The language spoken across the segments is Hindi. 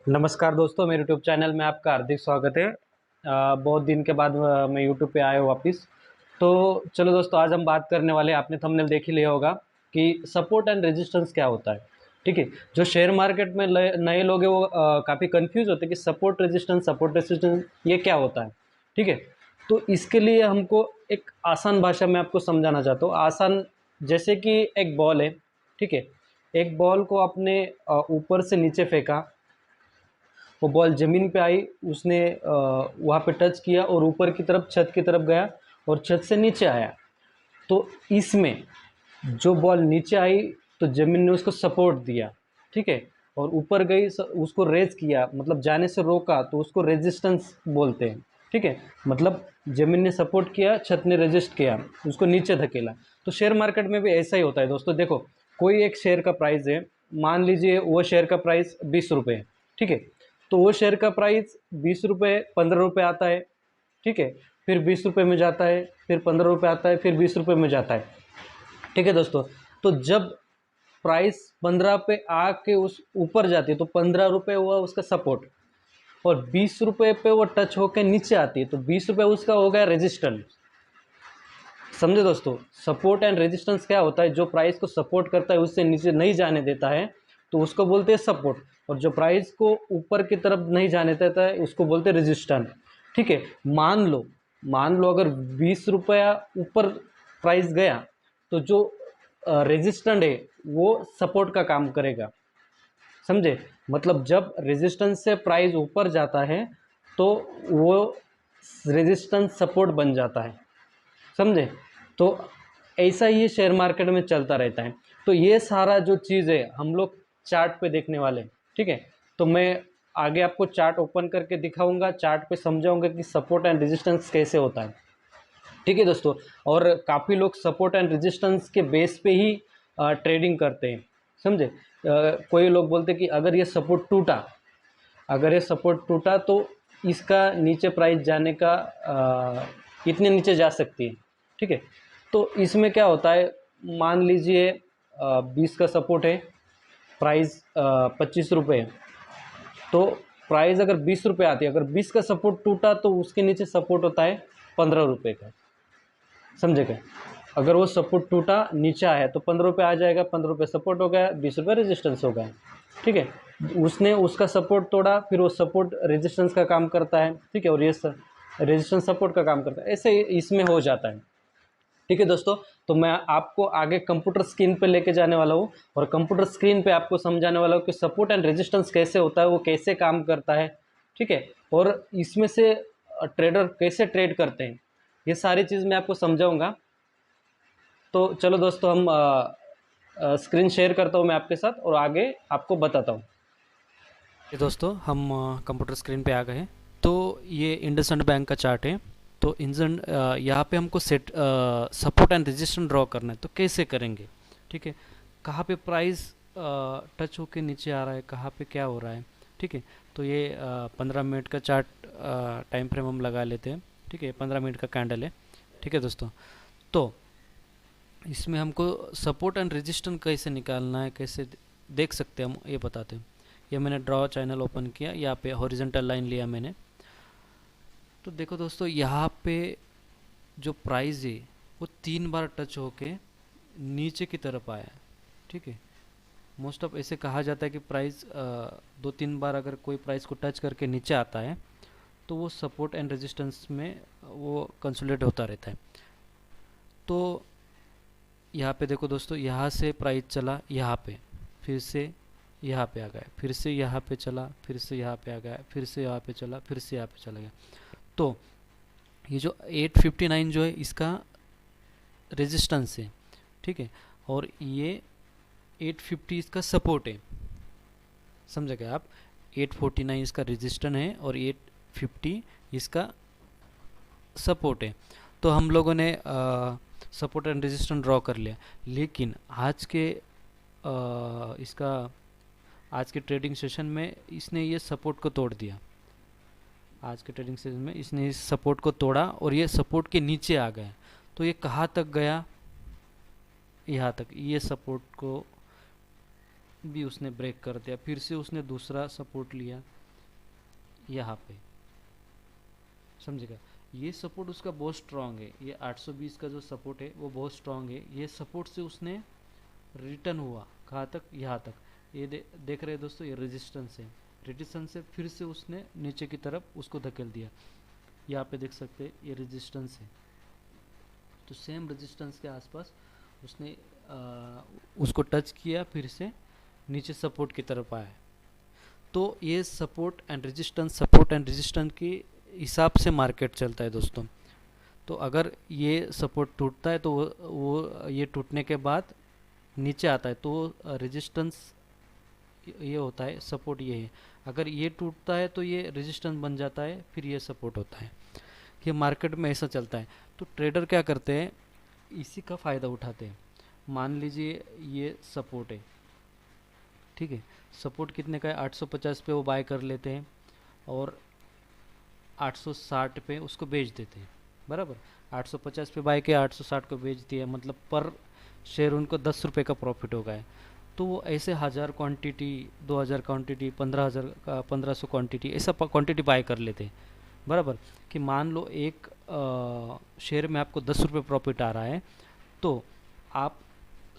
नमस्कार दोस्तों, मेरे यूट्यूब चैनल में आपका हार्दिक स्वागत है। बहुत दिन के बाद मैं यूट्यूब पे आया हूँ वापस। तो चलो दोस्तों, आज हम बात करने वाले हैं, आपने थंबनेल देख ही लिया होगा कि सपोर्ट एंड रेजिस्टेंस क्या होता है। ठीक है, जो शेयर मार्केट में नए लोग हैं वो काफ़ी कंफ्यूज होते हैं कि सपोर्ट रेजिस्टेंस ये क्या होता है। ठीक है, तो इसके लिए हमको एक आसान भाषा में आपको समझाना चाहता हूँ। आसान, जैसे कि एक बॉल है। ठीक है, एक बॉल को आपने ऊपर से नीचे फेंका, वो बॉल ज़मीन पे आई, उसने वहाँ पे टच किया और ऊपर की तरफ छत की तरफ गया और छत से नीचे आया। तो इसमें जो बॉल नीचे आई तो ज़मीन ने उसको सपोर्ट दिया। ठीक है, और ऊपर गई उसको रेज किया, मतलब जाने से रोका, तो उसको रेजिस्टेंस बोलते हैं। ठीक है, मतलब ज़मीन ने सपोर्ट किया, छत ने रेजिस्ट किया, उसको नीचे धकेला। तो शेयर मार्केट में भी ऐसा ही होता है दोस्तों। देखो, कोई एक शेयर का प्राइस है, मान लीजिए वो शेयर का प्राइस 20 रुपये है। ठीक है, तो वो शेयर का प्राइस 20 रुपये 15 रुपये आता है। ठीक है, फिर 20 रुपये में जाता है, फिर 15 रुपये आता है, फिर 20 रुपये में जाता है। ठीक है दोस्तों, तो जब प्राइस 15 पे आके उस ऊपर जाती है तो 15 रुपये हुआ उसका सपोर्ट, और 20 रुपये पे वो टच होकर नीचे आती है तो 20 रुपये उसका हो गया रेजिस्टेंस। समझे दोस्तों, सपोर्ट एंड रेजिस्टेंस क्या होता है? जो प्राइस को सपोर्ट करता है, उससे नीचे नहीं जाने देता है, तो उसको बोलते हैं सपोर्ट। और जो प्राइस को ऊपर की तरफ नहीं जाने देता है, उसको बोलते हैं रेजिस्टेंस। ठीक है, मान लो अगर 20 रुपया ऊपर प्राइस गया तो जो रेजिस्टेंट है वो सपोर्ट का काम करेगा। समझे, मतलब जब रेजिस्टेंस से प्राइस ऊपर जाता है तो वो रेजिस्टेंस सपोर्ट बन जाता है। समझे, तो ऐसा ही शेयर मार्केट में चलता रहता है। तो ये सारा जो चीज़ है हम लोग चार्ट पे देखने वाले हैं। ठीक है, तो मैं आगे आपको चार्ट ओपन करके दिखाऊंगा, चार्ट पे समझाऊंगा कि सपोर्ट एंड रेजिस्टेंस कैसे होता है। ठीक है दोस्तों, और काफ़ी लोग सपोर्ट एंड रेजिस्टेंस के बेस पे ही ट्रेडिंग करते हैं। समझे, कोई लोग बोलते हैं कि अगर ये सपोर्ट टूटा तो इसका नीचे प्राइस जाने का इतने नीचे जा सकती है। ठीक है, तो इसमें क्या होता है, मान लीजिए 20 का सपोर्ट है, प्राइस 25 रुपये है। तो प्राइस अगर 20 रुपये आती है, अगर 20 का सपोर्ट टूटा तो उसके नीचे सपोर्ट होता है 15 रुपये का। समझे क्या? अगर वो सपोर्ट टूटा नीचे आया तो 15 रुपये आ जाएगा, 15 रुपये सपोर्ट हो गया, 20 रुपये रेजिस्टेंस हो गया। ठीक है, उसने उसका सपोर्ट तोड़ा, फिर वो सपोर्ट रेजिस्टेंस का काम करता है। ठीक है, और ये रेजिस्टेंस सपोर्ट का काम करता है, ऐसे ही इसमें हो जाता है। ठीक है दोस्तों, तो मैं आपको आगे कंप्यूटर स्क्रीन पे लेके जाने वाला हूँ और कंप्यूटर स्क्रीन पे आपको समझाने वाला हूँ कि सपोर्ट एंड रेजिस्टेंस कैसे होता है, वो कैसे काम करता है। ठीक है, और इसमें से ट्रेडर कैसे ट्रेड करते हैं, ये सारी चीज़ मैं आपको समझाऊंगा। तो चलो दोस्तों, हम स्क्रीन शेयर करता हूँ मैं आपके साथ और आगे आपको बताता हूँ। ये दोस्तों हम कंप्यूटर स्क्रीन पे आ गए हैं। तो ये इंडसइंड बैंक का चार्ट है। तो इंजन यहाँ पे हमको set support and resistance draw करना है, तो कैसे करेंगे? ठीक है, कहाँ पे प्राइस टच होके नीचे आ रहा है, कहाँ पे क्या हो रहा है। ठीक है, तो ये 15 मिनट का चार्ट टाइम फ्रेम हम लगा लेते हैं। ठीक है, 15 मिनट का कैंडल है। ठीक है दोस्तों, तो इसमें हमको सपोर्ट एंड रेजिस्टेंस कैसे निकालना है, कैसे देख सकते हैं हम, ये बताते हैं। ये मैंने ड्रॉ चैनल ओपन किया, यहाँ पे हॉरिजॉन्टल लाइन लिया मैंने। तो देखो दोस्तों, यहाँ पे जो प्राइस है वो 3 बार टच होके नीचे की तरफ आया है। ठीक है, मोस्ट ऑफ ऐसे कहा जाता है कि प्राइस 2-3 बार अगर कोई प्राइस को टच करके नीचे आता है तो वो सपोर्ट एंड रेजिस्टेंस में वो कंसोलिडेट होता रहता है। तो यहाँ पे देखो दोस्तों, यहाँ से प्राइस चला यहाँ पे, फिर से यहाँ पे आ गया, फिर से यहाँ पे चला, फिर से यहाँ पे आ गया, फिर से यहाँ पे चला, फिर से यहाँ पे चला गया। तो ये जो 859 जो है इसका रेजिस्टेंस है। ठीक है, और ये 850 इसका सपोर्ट है। समझ गए आप? 849 इसका रेजिस्टेंस है और 850 इसका सपोर्ट है। तो हम लोगों ने सपोर्ट एंड रेजिस्टेंस ड्रॉ कर लिया, लेकिन इसका आज के ट्रेडिंग सेशन में इसने ये सपोर्ट को तोड़ दिया। आज के ट्रेडिंग सेशन में इसने इस सपोर्ट को तोड़ा और ये सपोर्ट के नीचे आ गया। तो ये कहाँ तक गया? यहाँ तक। ये सपोर्ट को भी उसने ब्रेक कर दिया, फिर से उसने दूसरा सपोर्ट लिया, यहाँ पे, समझेगा। ये सपोर्ट उसका बहुत स्ट्रांग है, ये 820 का जो सपोर्ट है वो बहुत स्ट्रांग है। ये सपोर्ट से उसने रिटर्न हुआ कहाँ तक, यहाँ तक। ये देख रहे हैं दोस्तों, ये रेजिस्टेंस है, रेजिस्टेंस से फिर से उसने नीचे की तरफ उसको धकेल दिया। यहाँ पे देख सकते हैं ये रेजिस्टेंस है, तो सेम रेजिस्टेंस के आसपास उसने उसको टच किया, फिर से नीचे सपोर्ट की तरफ आया। तो ये सपोर्ट एंड रेजिस्टेंस के हिसाब से मार्केट चलता है दोस्तों। तो अगर ये सपोर्ट टूटता है तो वो ये टूटने के बाद नीचे आता है तो रेजिस्टेंस ये होता है, सपोर्ट ये है। अगर ये टूटता है तो ये रेजिस्टेंस बन जाता है, फिर ये सपोर्ट होता है। ये मार्केट में ऐसा चलता है। तो ट्रेडर क्या करते हैं, इसी का फ़ायदा उठाते हैं। मान लीजिए ये सपोर्ट है, ठीक है, सपोर्ट कितने का है, 850 पे वो बाय कर लेते हैं और 860 पे उसको बेच देते हैं, बराबर। 850 पे बाय किया, 860 को बेच दिया, मतलब पर शेयर उनको 10 रुपये का प्रॉफिट हो गया। तो वो ऐसे 1000 क्वांटिटी, 2000 क्वांटिटी, 15,000 का 1500 क्वांटिटी, ऐसा क्वांटिटी बाय कर लेते हैं, बराबर। कि मान लो एक शेयर में आपको 10 रुपये प्रॉफिट आ रहा है, तो आप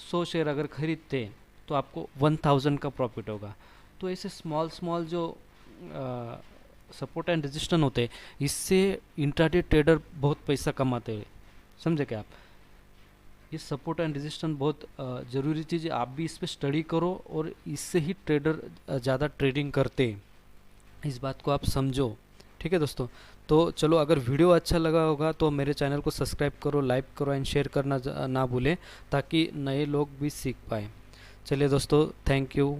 100 शेयर अगर खरीदते हैं तो आपको 1000 का प्रॉफिट होगा। तो ऐसे स्मॉल स्मॉल जो सपोर्ट एंड रेजिस्टेंस होते हैं, इससे इंट्राडे ट्रेडर बहुत पैसा कमाते हैं, समझे क्या आप। ये सपोर्ट एंड रेजिस्टेंस बहुत ज़रूरी चीज़ है, आप भी इस पर स्टडी करो और इससे ही ट्रेडर ज़्यादा ट्रेडिंग करते हैं, इस बात को आप समझो, ठीक है दोस्तों। तो चलो, अगर वीडियो अच्छा लगा होगा तो मेरे चैनल को सब्सक्राइब करो, लाइक करो एंड शेयर करना ना भूलें, ताकि नए लोग भी सीख पाए। चलिए दोस्तों, थैंक यू।